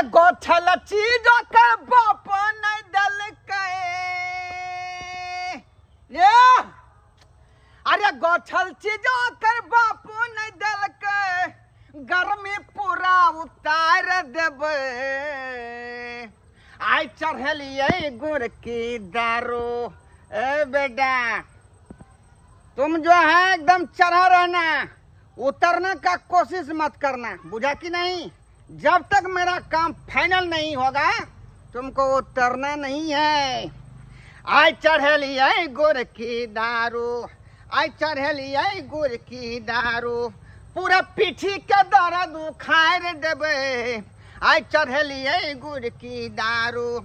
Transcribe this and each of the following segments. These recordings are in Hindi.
गोठल चीजों के बाप नहीं दल के ये अरे गोठल चीजों के बाप नहीं दल के गर्मी पूरा उतार देबे आई चढ़लिए गुड़ की दारू। ए बेटा तुम जो है एकदम चढ़ा रहना, उतरने का कोशिश मत करना, बुझा कि नहीं। जब तक मेरा काम फाइनल नहीं होगा तुमको उतरना नहीं है। आई चढ़लिए गुड़ की दारू, आई चढ़लिए गुड़ की दारू, पूरा पीठी के दर्द उखाड़ देबे। आई चढ़लिए गुड़ की दारू,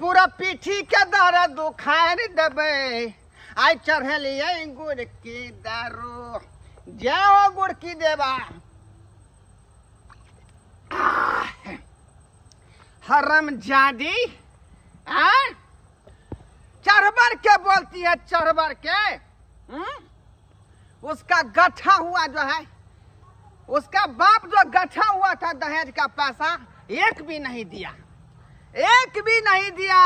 पूरा पीठी के दर्द उखाड़ देबे। आई चढ़लिए गुड़ की दारू, जाओ गुड़ की देवा। हरम जादी चढ़बर के बोलती है, चढ़बर के उसका गठा हुआ जो है, उसका बाप जो गठा हुआ था दहेज का पैसा एक भी नहीं दिया, एक भी नहीं दिया।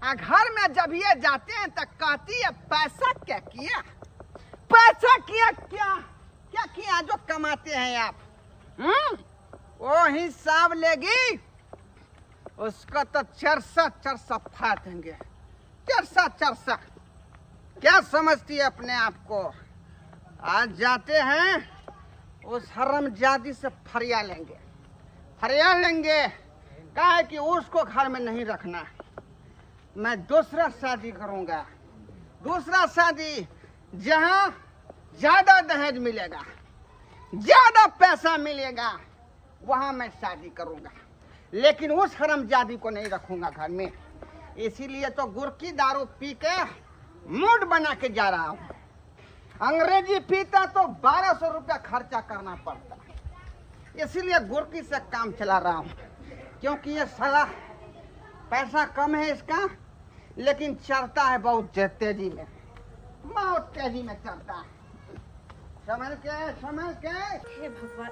घर में जब ये जाते हैं तो कहती है पैसा क्या किया, पैसा किया क्या क्या किया जो कमाते हैं आप। वो हिसाब लेगी उसको तो चरसा चरसा फाड़ देंगे, चरसा चरसा। क्या समझती है अपने आप को। आज जाते हैं उस हरामजादी से फरिया लेंगे, फरिया लेंगे। कहा है कि उसको घर में नहीं रखना, मैं दूसरा शादी करूंगा, दूसरा शादी जहां ज्यादा दहेज मिलेगा, ज्यादा पैसा मिलेगा, वहां मैं शादी करूंगा। लेकिन उस हरामजादी को नहीं रखूंगा घर में। इसीलिए तो गुड़ की दारू पी के मूड बना के जा रहा हूं। अंग्रेजी पीता तो 1200 रुपया खर्चा करना पड़ता, इसीलिए गुड़की से काम चला रहा हूं। क्योंकि ये साला पैसा कम है इसका, लेकिन चलता है बहुत तेजी में, बहुत तेजी में चलता है। समझ के समझ के। हे भगवान,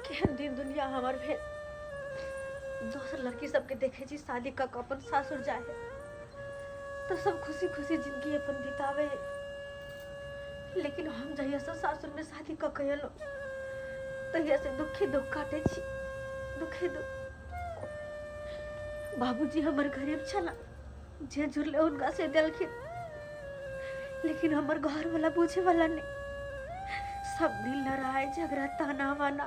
केहन दिन दुनिया हमार भेल। दोसर लड़की सबके देखे छी शादी का अपन सासुर जाए है तो सब खुशी खुशी जिंदगी अपन बितावे है। लेकिन हम जहिया से सासुर में शादी का कयलो तहिया से दुखी दुख काटे छी, दुखी दुख। बाबूजी हमर गरीब छला, जे जुड़ले उनका से देलखिन, लेकिन हमर घर वाला पूछे वाला नहीं। सब दिन लड़ाई झगड़ा ताना वाना,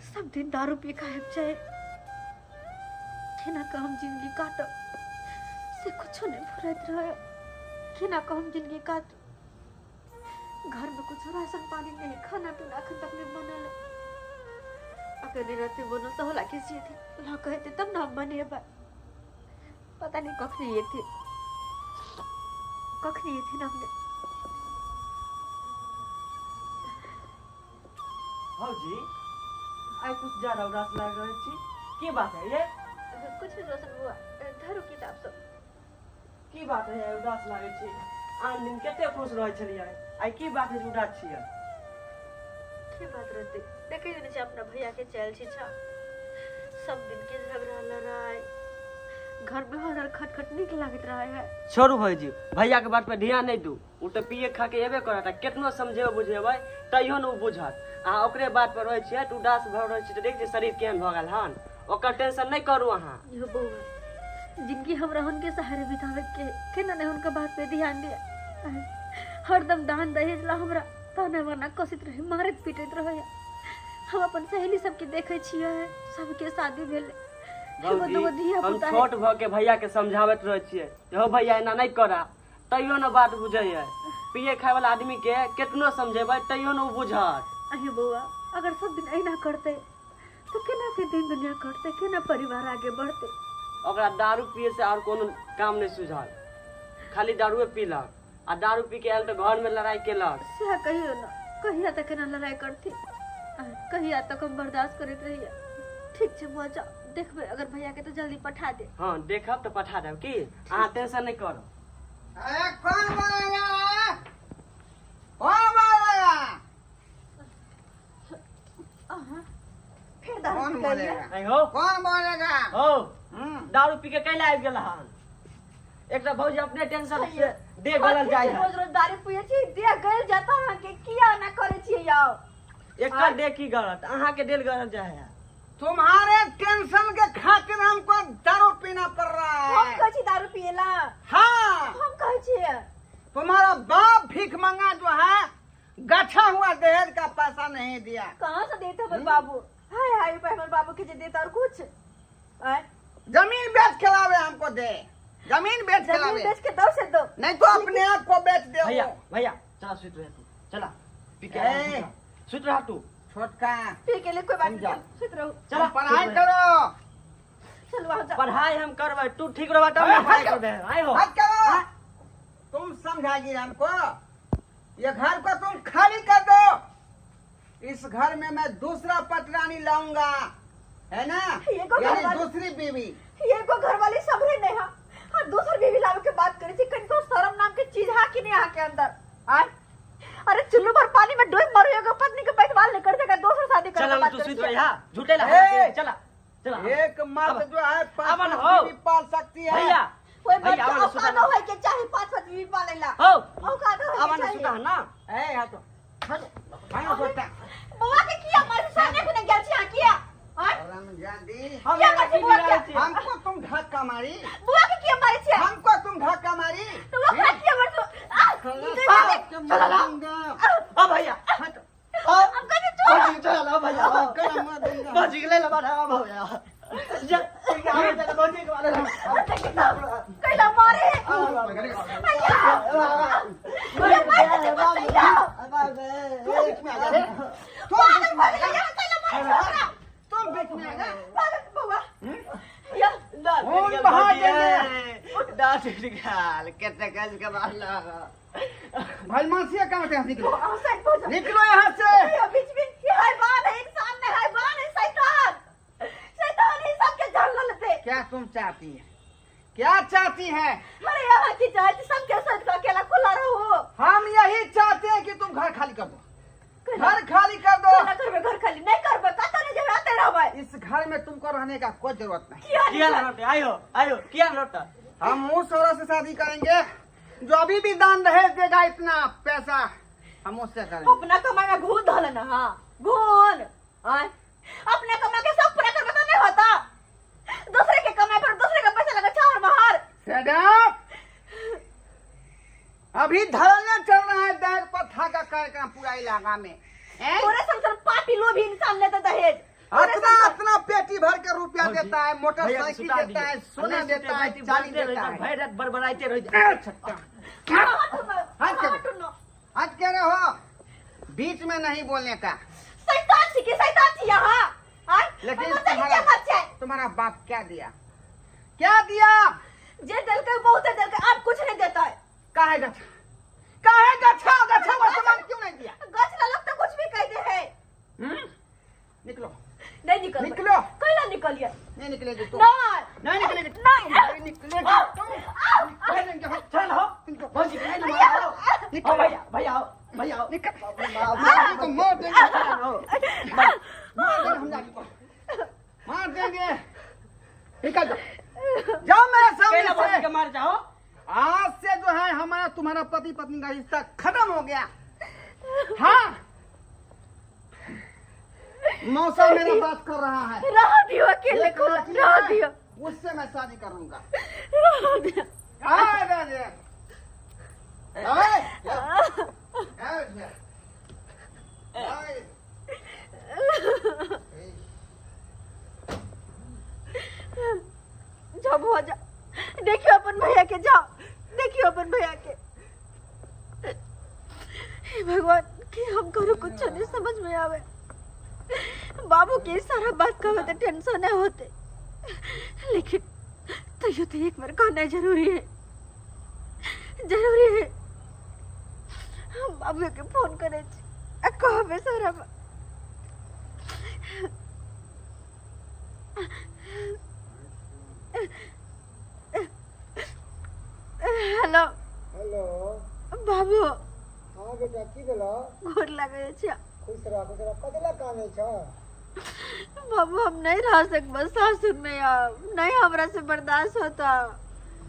सब दिन दारू पी खाए जाए। केना का हम जिंदगी काटो से कुछ नहीं फुरत रहे, केना का हम जिंदगी काट। घर में कुछ राशन पानी नहीं, खाना पीना अखन तक नहीं बनल। अकेले रहते बनो तो होला किसी थी ला कहते तब ना बने बा। पता नहीं कखनी ये थी ना हमने। जी आई कुछ ज्यादा उदास लग रही थी, की बात है ये। कुछ नहीं रोशन हुआ, धरो किताब सब। की बात है उदास लगे छी। आन दिन कते खुश रहे छलिए, आई की बात है उदास छिए। की बात रहते देखे नहीं छै अपना भैया के चल छी छा। सब दिन के झगड़ा लड़ाई, घर में हर खटखट निक लागत रहा है। छोड़ू भाईजी, भैया के बात पे ध्यान नहीं दू। उ तो पिए खा के एबे करता, केतनो समझेबे बुझेबे तइयो न उ बुझत। आ ओकरे बात पर रहै छियै, तू उदास भ रहै छी त देख जे शरीर केहन भ गेल हन। ओकर टेंशन नहीं करू अहाँ। यो बउआ, जिंदगी हमरा उनके सहारे बितावे के केना ने उनका बात पे ध्यान दिया। हरदम दान दहेज ला हमरा ताना बाना कसित रहे, मारत पीटत रहे। हम अपन सहेली सबके देखे छियै, सबके शादी भेले। हम छोट भ के भैया के समझावत रहे छियै, हो भैया एना नहीं करा, तइयो न बात बुझैय। पिए खाए वाला आदमी के केतनो समझेबै तइयो न बुझत। अहे बउआ, अगर सब दिन ऐना करते तो केना के दिन दुनिया करते, केना परिवार आगे बढ़ते। ओकरा दारू पिए से और कोनो काम नहीं सुझाल, खाली दारूए पीलक आ दारू पी के आयल तो घर में लड़ाई केलक। से कहियो न, कहिया तक केना लड़ाई करती, कहिया तक हम बर्दाश्त करत रहिए। ठीक छै बुआ, जाओ देखबे, अगर भैया के तो जल्दी पठा दे। हाँ देखब तो पठा देब की, अहाँ टेंशन नहीं करो। कौन बोलेगा, कौन बोलेगा, फिर दारू कौन बोलेगा? नहीं हो कौन बोलेगा? हो हम्म। दारू पी के कैला आबि गेल हन एक तो भौजी अपने टेंशन से दे गलल जाय है रोज रोज दारू पिए छी दे गल जाता हां के किया ना करे छी याओ एकर दे की गलत अहाँ के दिल गलल जाय है तुम्हारे टेंशन के खातिर हमको दारू पीना पड़ रहा हम है। कहै छी दारू पिएला हाँ, हम कहै छी तुम्हारा बाप भीख मंगा जो है गठा हुआ दहेज का पैसा नहीं दिया। कहां से देते हमर बाबू? हाय हाय पे हमर बाबू के जे देता और कुछ आय जमीन बेच के लावे हमको दे, जमीन बेच के जमीन लावे, बेच के दो से दो नहीं तो अपने आप को बेच दे। भैया भैया चला सुत रह तू चला पी के ए। सुत रह तू छोटका पी के लिए कोई बात समझा। नहीं सुत रहो चला पढ़ाई करो, चलो वहां जा पढ़ाई हम करबै तू ठीक रह तब अरे, पढ़ाई हट कर दे आइ हो मत करो। तुम समझाएगी हमको, ये घर को तुम खाली कर दो। इस घर में मैं दूसरा पटरानी लाऊंगा, है ना? ये को यानी घरवाली- दूसरी बीवी। ये को घर वाली सबरे नहीं हां हां दूसर बीवी लावे के बात करे छी कनको शर्म नाम के चीज हा कि नहीं हा के अंदर आय अरे चुल्लू भर पानी में डूब मरोगे पत्नी के बैठवाल नहीं कर देगा दूसरा शादी कर चला तू सुत रह झूठे ला ए। चला चला एक मर्द अब- जो है पांच अब पांच हो। बीवी पाल सकती है। भैया कोई भैया, बच्चा आवाज सुना औकात ना। है के चाहे पांच पांच बीवी पालेला हो औकात है अब के ना चाहिए सुता ना ए या तो भाई छोटा बुआ के किया मारे सामने को नहीं गेल छी हां किया हां रमजादी, हम क्या यहाँ करती की बुआ भी क्या? रहै छी। हमको तुम धक्का मारी, बुआ के किया मारे छी हमको तुम धक्का मारी। तो वो क्या किया मारे चला ला। अब भैया हट हम कहते छोड़ बची चला भैया बची ले ला बाटा भैया जा आवे चला बची के वाला कैला मारे तुम बीच में आ गए। भाई मानसिया कहाँ से निकलो, निकलो यहाँ से। क्या तुम चाहती है, क्या चाहती है? हम यही चाहते हैं कि तुम घर खाली कर दो, घर खाली कर दो। इस घर में तुमको रहने का कोई जरूरत नहीं। किया लौटे आयो आयो किया लौटा हम उस औरत से शादी करेंगे जो अभी भी दान दहेज देगा, इतना पैसा हम उससे करेंगे। अपना कमाई में घून धल ना हाँ घून अपने कमाई के सब पूरा करना नहीं होता दूसरे के कमाई पर दूसरे का पैसा लगा चार महार Shut up! अभी धरना चल रहा है दहेज प्रथा का कार्यक्रम पूरा इलाका में। हैं? पूरे संसार पापी लोभी इंसान लेता दहेज इतना इतना पेटी भर के रुपया देता है, मोटरसाइकिल देता है, सोना देता है, चांदी देता है। भाई रात बड़बड़ाते रह हट के रहो, बीच में नहीं बोलने का। शैतान थी यहाँ लेकिन तुम्हारा तुम्हारा बाप क्या दिया, क्या दिया? जे दिल के बहुत दिल के आप कुछ नहीं देता है काहे गच्छा, काहे गच्छा, गच्छा वो सामान क्यों नहीं दिया? गच ना लगता कुछ भी कहते हैं निकलो, नहीं निकल निकलो। कैला निकलिए नहीं निकलेगी तुम, नहीं नहीं निकलेगी, नहीं नहीं निकलेगी तुम। चल हो भौजी के नहीं मारो निकलो भैया भैया आओ भैया आओ निकल, तो मार देंगे, मार देंगे हम जाके, मार देंगे। निकल जाओ, जाओ मेरे कैला भौजी सामने के से। मार जाओ आज से जो है हमारा तुम्हारा पति पत्नी का रिश्ता खत्म हो गया। हाँ, मौसा मेरा बात कर रहा है, रह दियो अकेले एक को लड़की रह है, दियो उससे मैं शादी करूंगा। रह दियो आए राजे, आए, आए, आए। जब हो जा देखियो अपन भैया के जाओ देखियो अपन भैया के हे भगवान कि हम करो कुछ नहीं समझ में आवे बाबू के सारा बात का तो टेंशन है होते लेकिन तो ये तो एक बार कहना जरूरी है हम बाबू के फोन करे कहबे सारा बात हेलो हेलो बाबू हाँ बेटा की भेलो गोर लगे छै खुश रह कतला कामे छ बाबू हम नहीं रह सकबा सासुर में, अब नहीं हमरा से बर्दाश्त होता।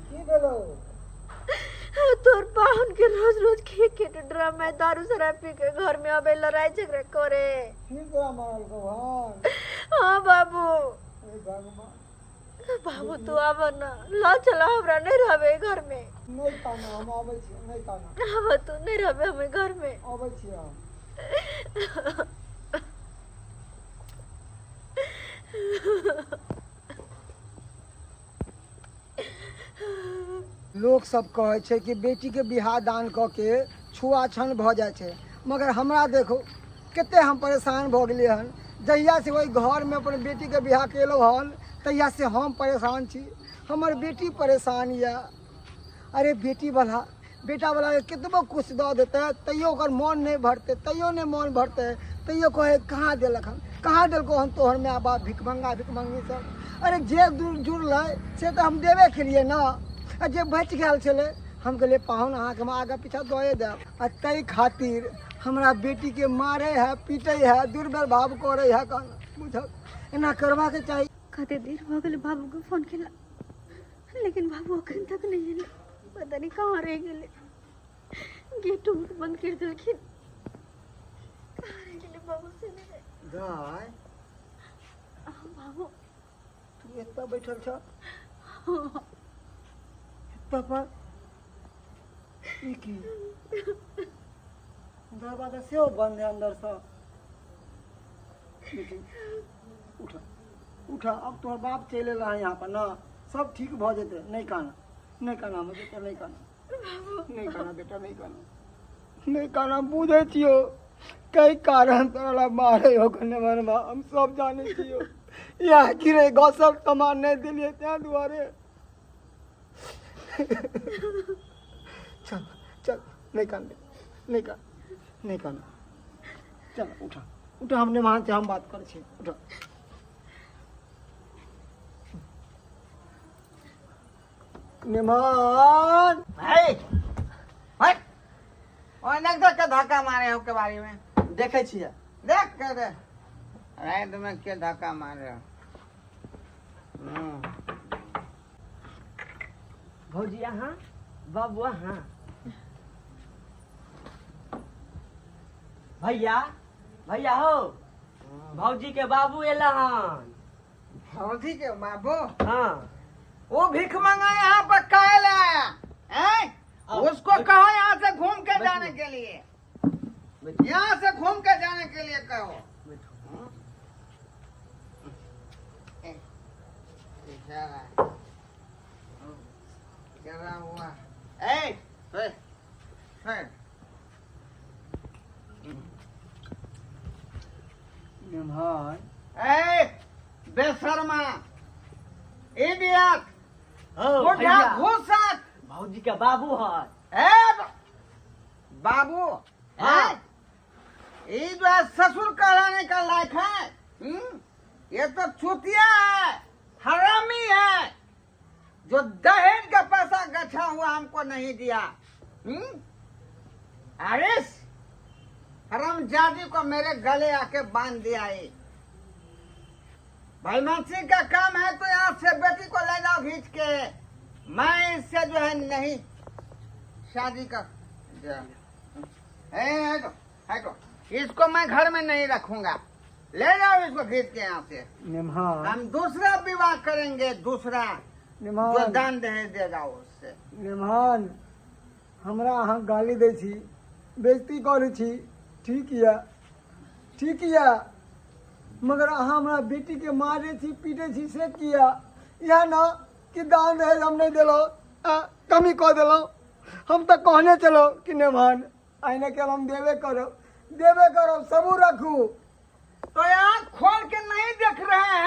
की भेलो? तोर पाहुन के रोज रोज के ड्राम में दारू शराब पी के घर में अबे लड़ाई झगड़ा करे। फिर तोरा मारल भगवान? हाँ बाबू। ए भगवान, बाबू तू आब ना, ला चला हमरा नहीं रहबे घर में। नहीं काना, हम आबै छी, नहीं काना। आब तू नहीं रहबे हमें घर में। आबै छी हम। लोक सब कहै छै कि बेटी के बियाह दान कऽ के छुआछन भऽ जाइ छै, मगर हमरा देखो कते हम परेशान भऽ गेलियै हन। जहिया से ओहि घर में अपन बेटी के बियाह केलहुँ हन तहिया से हम परेशान छी, हमर बेटी परेशान यऽ। अरे बेटी वाला बेटा वाला के कितबो कुछ दऽ देतै तैयो ओकर मोन नहीं भरतै, तैयो नहीं मोन भरतै, तैयो कहे कहाँ देलक हन, कहाँ देलको हम तोहर माय बाप भिखमंगी सब। अरे जे जुड़लै से तऽ हम देबे केलियै ना, आ जे बचि गेल छलै हम कहलियै पाहुन अहाँके हम आगा पीछा दए देब। आ ताहि खातिर हमरा बेटी के मारे है, पीटे है, दुर्व्यवहार करे है, बुझल एना करबाके चाही। कते देर हो गए बाबू को फोन केला, लेकिन बाबू अखन तक नहीं एले, पता नहीं कहाँ रह गेले। गेट उट बंद कर देलखिन, कहाँ रह गेले बाबू से मिले। गाय बाबू तू एतऽ बैठल छ, एतऽ पर ई की दरवाजा सेहो बंद है अंदर से। लेकिन उठा उठा, अब तोहर बाप चलि एला है यहाँ पर ना, सब ठीक भऽ जेतै। नहीं काना, नहीं काना हमर बेटा, नहीं काना, नहीं काना बेटा, नहीं काना, नहीं काना। बुझे छियो कई कारण तोरा मारे हो कने मनवा, हम सब जाने छियो। यहाँ गिरे गौसल सामान नहीं दिलिए त्या दुआरे। चल चल, नहीं कान, नहीं कान, नहीं कान, चल उठा उठा, हमने वहां से हम बात करे छी, उठा। निमान भाई भाई और देख देख के धक्का मारे हो के बारी में, देखे छियै, देख के दे रात में के धक्का मारे हो। भौजी अहाँ, बाबू अहाँ, भैया भैया हो, भौजी के बाबू एला हन। भौजी के बाबू हाँ वो भीख मंगा यहाँ पर काहे लाया हैं? उसको कहो यहाँ से घूम के जाने के लिए, यहाँ से घूम के जाने के लिए कहो। क्या हुआ? निमान बेशर्मा, इडियट, हो बुढ़ा भैया, घूसट, भौजी के बाबू है। बाबू हाँ। ये जो है ससुर कहलाने का लायक है? ये तो चूतिया है, हरामी है, जो दहेज का पैसा गछा हुआ हमको नहीं दिया। आरिस हरामजादी को मेरे गले आके बांध दिया। ये भाई मानसी का काम है तो यहाँ से बेटी को ले जाओ खींच के, मैं इससे जो है नहीं शादी कर। हटो, इसको मैं घर में नहीं रखूंगा, ले जाओ इसको खींच के यहाँ से। निमान हम दूसरा विवाह करेंगे, दूसरा जो निमान दान दहेज देगा उससे। निमान हमरा अहाँ गाली दै छी, बेइज्जती करै छी, ठीक यऽ, मगर अहाँ हमरा बेटी के मारे छी, पीटे छी, से किया? यह ना कि दान दहेज हम नहीं देलहुँ, कमी कऽ देलहुँ। हम तो कहने चलो कि निमान आइने के हम देबे करब, सबूर रखू। तो यहाँ खोल के नहीं देख रहे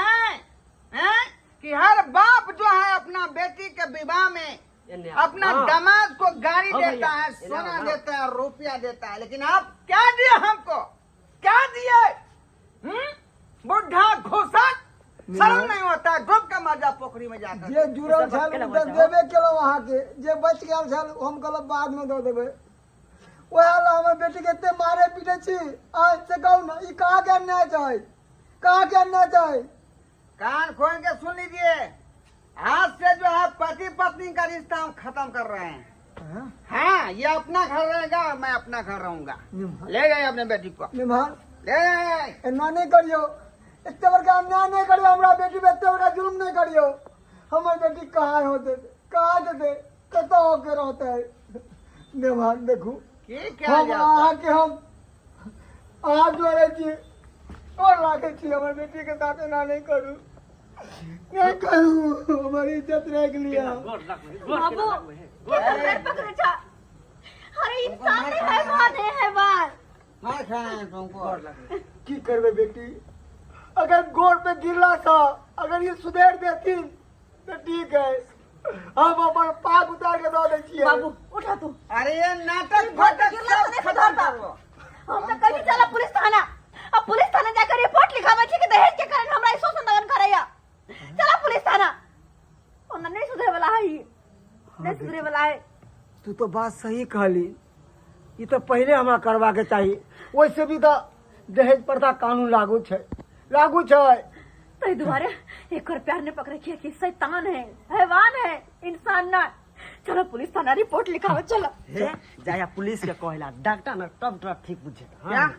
हैं कि हर बाप जो है अपना बेटी के विवाह में अपना हाँ। दामाद को गाड़ी हाँ देता भैया, है, सोना हाँ। देता है, रुपया देता है, लेकिन आप क्या दिए हमको? क्या दिए? बुढ़ा घोषक, शर्म नहीं होता? डूब के मर जा पोखरी में जाकर। जे जुड़ल छल ओ तऽ देबे केलहुँ अहाँके, जे बचि गेल छल हम कहलहुँ बादमे दऽ देबै। ओएह लए हमर बेटी के एते मारे पीटे छी, आज से कहू ने ई कहाँ के अन्याय छै? कहाँ के अन्याय है? कान खोल के सुन लीजिए, आज से जो है पति पत्नी का रिश्ता हम खत्म कर रहे हैं। हाँ? हाँ, ये अपना घर रहेगा और मैं अपना घर रहूंगा। निम्हाल ले जाइए अपने बेटी को, निम्हाल ले जाइए। एना नहीं करियो, इतने बड़का अन्याय नहीं करियो, हमरा बेटी पे इतने बड़का जुल्म नहीं करियो। हमार बेटी कहाँ होते थे, कहाँ थे, कत होके रहता है। निम्हाल देखू, की क्या हम जाता? अहाँ के हम हाथ जोड़े छी और लागे छी, हमार बेटी के साथ एना नहीं करू, नहीं करू, हमारी इज्जत रख लिया। बाबू कैसे पकड़े जा? अरे इंसान नहीं हैवान है, हैवान। मार खाना है तुमको। की करबे बेटी, अगर गोड़ पे गिरला था, अगर ये सुधेर देती तो ठीक है, हम अपन पाग उतार के दो दे छिए। बाबू उठा तू। अरे ये नाटक घर पे फाटक गिरला तो सब नहीं खत्म सुधरता। करो। हम तो कहीं चला पुलिस थाना, अब पुलिस थाना जाकर रिपोर्ट लिखावे छी कि दहेज के कारण हमरा इसो संदगन करैया। चला पुलिस थाना। ओना नहीं सुधरे वाला है, नहीं सुधरे वाला है। तू तो बात सही कहली, ये तो पहले हमरा करवा के चाहिए, वैसे भी तो दहेज प्रथा कानून लागू है, लागू है। तई दुबारे एक और प्यार ने पकड़े कि शैतान है, हैवान है, इंसान ना। चलो पुलिस थाना रिपोर्ट लिखाओ, चलो। जाया पुलिस के कहला डॉक्टर ना तब तोरा ठीक बुझे। क्या?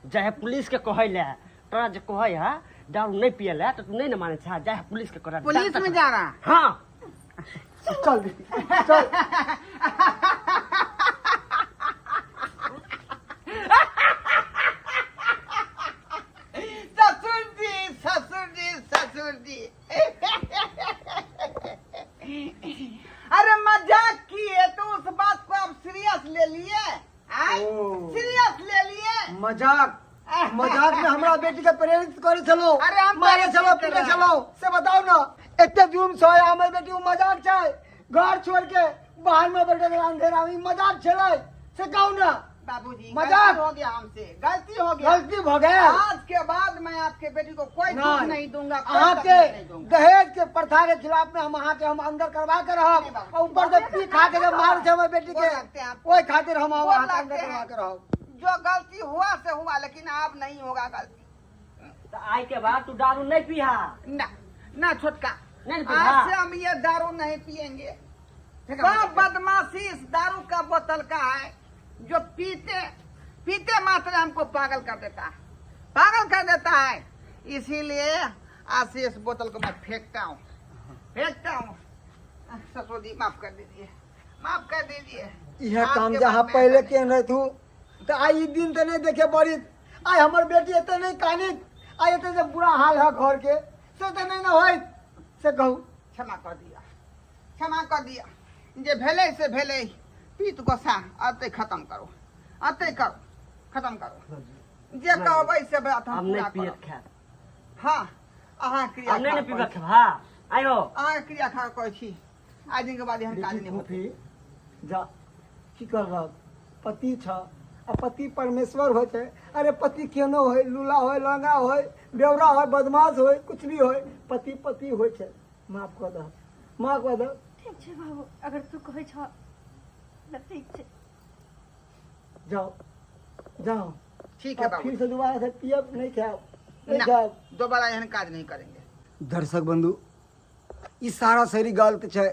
जाया पुलिस के कहला तोरा जे कहै है दारू नहीं पियला तो तू नहीं न माने छा। जाया पुलिस के कहला पुलिस में जा रहा। हाँ चल बेटी, चल। ससुर जी, ससुर जी, ससुर जी। अरे मजाक किए तो उस बात को आप सीरियस ले लिए? ओ। सीरियस ले लिए? मजाक मजाक में हमरा बेटी के प्रेरित करे चलो, अरे हम मारे प्रेरित चलो, नहीं कर पीटे रहे। चलो, से बताओ ना, इतने जुल्म सहे हमर बेटी को मजाक छै, घर छोड़ के बाहर में बैठे के अंधेरा में मजाक छलै, से कहू ना। बाबूजी मजाक। गलती हो गया हमसे, गलती हो गया। गलती भ गया। आज के बाद मैं आपके बेटी को कोई दुख नहीं दूंगा, कोई अहाँ तकलीफ के नहीं दूंगा। दहेज के प्रथा के खिलाफ में हम अहाँ के हम अंदर करवा के रहब, और ऊपर से पी खा के जब मार छै हमर बेटी बोल लगते हैं के, आप। ओई खातिर हम बोल अहाँ के अंदर लगते करवा हैं। के रहब। जो गलती हुआ से हुआ, लेकिन अब नहीं होगा गलती। तो आई के बाद तू दारू नहीं पिया। ना ना छोटका, नहीं पिया। आज से हम ये दारू नहीं पिएंगे। सब बदमाशी इस दारू का बोतल का है, जो पीते पीते मात्र हमको पागल कर देता है, पागल कर देता है। इसीलिए आज से इस बोतल को मैं फेंकता हूँ, फेंकता हूँ। ससुर जी माफ कर दीजिए, माफ कर दीजिए। यह आज काम के जहाँ बाद मैं- पहले केन रही थू, तो आई ई दिन तो नहीं देखे पड़ी, आई हमर बेटी एते नहीं कानिक, आई एते जब बुरा हाल है घर के, से तो नहीं ना होई, से कहू। क्षमा कर दिया, क्षमा कर दिया। जे भेले से भेले, पीत गोसा अते खत्म करो, अते करो, खत्म करो। जे कहबै से बात हम हम नहीं पूरा पियत करब। खा। हाँ, अहाँ क्रिया हम नहीं खा न पीबे कहै छी। खा। आयो अहाँ क्रिया खा कहै छी, आज दिन के बाद एहन काज बेटी नहीं होते। फूफी जा की कर रहा, पति छ, आ पति परमेश्वर होते। अरे पति केनो होय, लूला होय, लांगा होय, बेवरा होय, बदमाश होय, कुछ भी होय, पति पति होय छै। माफ कर दह, माफ कर दह। ठीक छै बाबू, अगर तू कहै छ त ठीक छै। जाओ जाओ, ठीक है अब फिर बाबू, से दोबारा से पियब नहीं खाओ, नहीं ना, खाओ। दोबारा एहन काज नहीं करेंगे। दर्शक बंधु, ई सारा सारी गलत छै,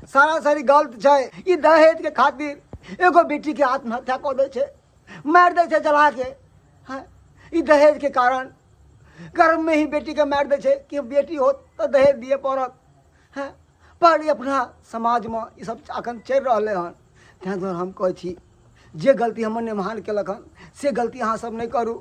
सारा सारी गलत छै। ई दहेज के खातिर एगो बेटी के आत्महत्या कऽ दै छै, मारि दै छै जला के। हाँ, ई दहेज के कारण गर्भ में ही बेटी के मारि दै छै कि बेटी हो तो दहेज दिए पड़त। हाँ, पर ई अपना समाज में ई सब अखन चलि रहलै हन। ताहि दुआरे हम कहै छी, जे गलती हमर निमान केलक हन से गलती अहाँ सब नहीं करू।